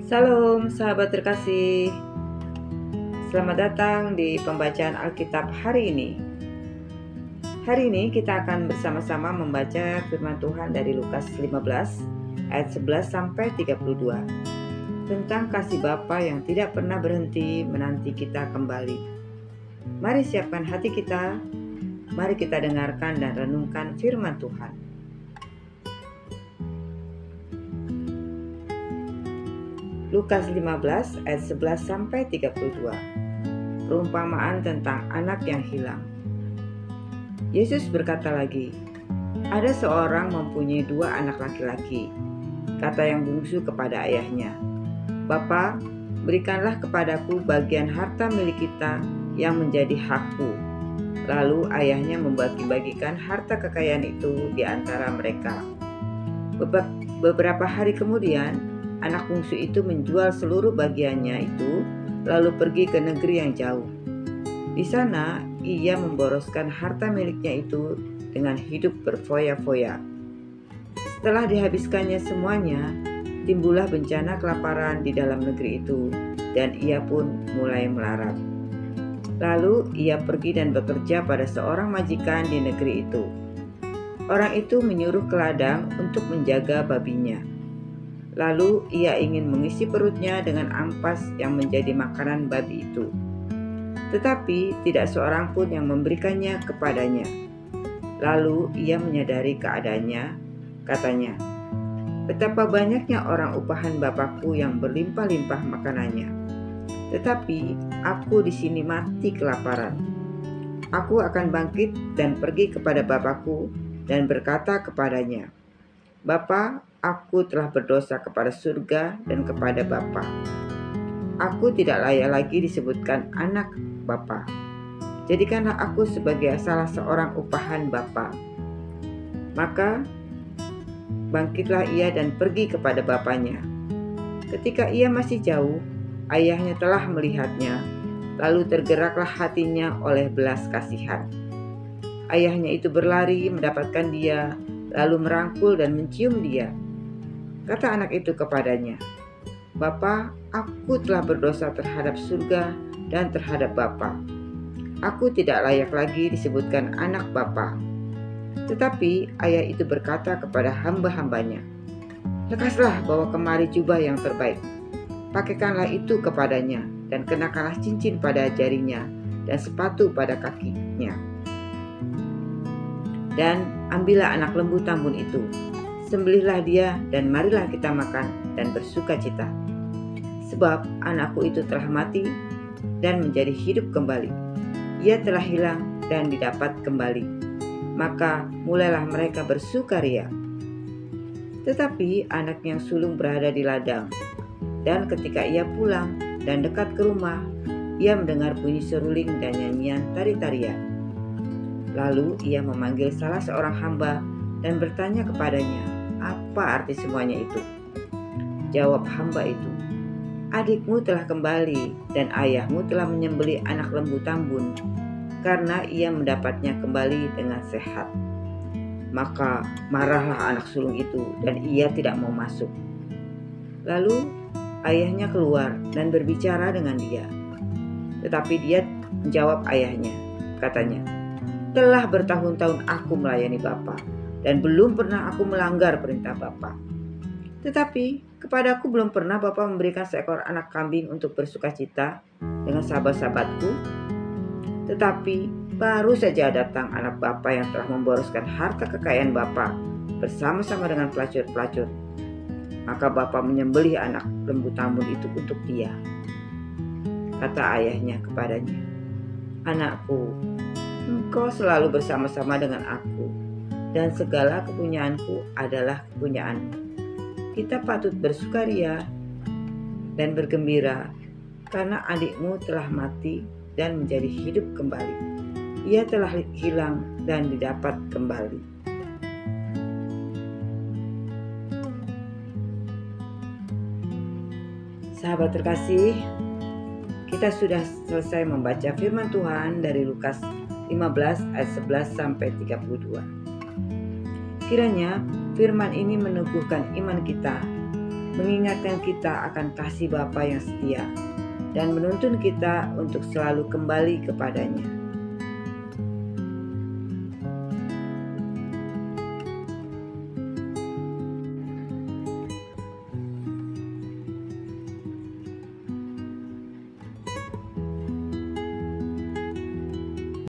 Salam sahabat terkasih, selamat datang di pembacaan Alkitab hari ini. Hari ini kita akan bersama-sama membaca firman Tuhan dari Lukas 15 ayat 11 sampai 32 tentang kasih Bapa yang tidak pernah berhenti menanti kita kembali. Mari siapkan hati kita, mari kita dengarkan dan renungkan firman Tuhan. Lukas 15 ayat 11 sampai 32. Perumpamaan tentang anak yang hilang. Yesus berkata lagi, "Ada seorang mempunyai 2 anak laki-laki. Kata yang bungsu kepada ayahnya, 'Bapa, berikanlah kepadaku bagian harta milik kita yang menjadi hakku.' Lalu ayahnya membagi-bagikan harta kekayaan itu di antara mereka. Beberapa hari kemudian, anak bungsu itu menjual seluruh bagiannya itu, lalu pergi ke negeri yang jauh. Di sana, ia memboroskan harta miliknya itu dengan hidup berfoya-foya. Setelah dihabiskannya semuanya, timbullah bencana kelaparan di dalam negeri itu, dan ia pun mulai melarat. Lalu ia pergi dan bekerja pada seorang majikan di negeri itu. Orang itu menyuruh ke ladang untuk menjaga babinya. Lalu ia ingin mengisi perutnya dengan ampas yang menjadi makanan babi itu. Tetapi tidak seorang pun yang memberikannya kepadanya. Lalu ia menyadari keadaannya, katanya, "Betapa banyaknya orang upahan Bapakku yang berlimpah-limpah makanannya. Tetapi aku di sini mati kelaparan. Aku akan bangkit dan pergi kepada Bapakku dan berkata kepadanya, 'Bapa, aku telah berdosa kepada surga dan kepada Bapa. Aku tidak layak lagi disebutkan anak Bapa. Jadikanlah aku sebagai salah seorang upahan Bapa.' Maka bangkitlah ia dan pergi kepada bapaknya. Ketika ia masih jauh, ayahnya telah melihatnya, lalu tergeraklah hatinya oleh belas kasihan. Ayahnya itu berlari mendapatkan dia, lalu merangkul dan mencium dia. Kata anak itu kepadanya, 'Bapa, aku telah berdosa terhadap surga dan terhadap Bapa. Aku tidak layak lagi disebutkan anak Bapa.' Tetapi ayah itu berkata kepada hamba-hambanya, 'Lekaslah bawa kemari jubah yang terbaik. Pakaikanlah itu kepadanya, dan kenakanlah cincin pada jarinya, dan sepatu pada kakinya. Dan ambillah anak lembu tambun itu, sembelihlah dia, dan marilah kita makan dan bersuka cita. Sebab anakku itu telah mati dan menjadi hidup kembali. Ia telah hilang dan didapat kembali.' Maka mulailah mereka bersukaria. Tetapi anak yang sulung berada di ladang, dan ketika ia pulang dan dekat ke rumah, ia mendengar bunyi seruling dan nyanyian tari-tarian. Lalu ia memanggil salah seorang hamba dan bertanya kepadanya, 'Apa arti semuanya itu?' Jawab hamba itu, 'Adikmu telah kembali dan ayahmu telah menyembelih anak lembu tambun, karena ia mendapatnya kembali dengan sehat.' Maka marahlah anak sulung itu dan ia tidak mau masuk. Lalu ayahnya keluar dan berbicara dengan dia. Tetapi dia menjawab ayahnya, katanya, 'Telah bertahun-tahun aku melayani Bapa, dan belum pernah aku melanggar perintah Bapa. Tetapi kepadaku belum pernah Bapa memberikan seekor anak kambing untuk bersuka cita dengan sahabat-sahabatku. Tetapi baru saja datang anak Bapa yang telah memboroskan harta kekayaan Bapa bersama-sama dengan pelacur-pelacur. Maka Bapa menyembelih anak lembu tambun itu untuk dia.' Kata ayahnya kepadanya, 'Anakku, engkau selalu bersama-sama dengan aku, dan segala kepunyaanku adalah kepunyaanmu. Kita patut bersukaria dan bergembira, karena adikmu telah mati dan menjadi hidup kembali. Ia telah hilang dan didapat kembali.'" Sahabat terkasih, kita sudah selesai membaca firman Tuhan dari Lukas 15 ayat 11 sampai 32. Kiranya firman ini meneguhkan iman kita mengingatkan kita akan kasih Bapa yang setia dan menuntun kita untuk selalu kembali kepadanya.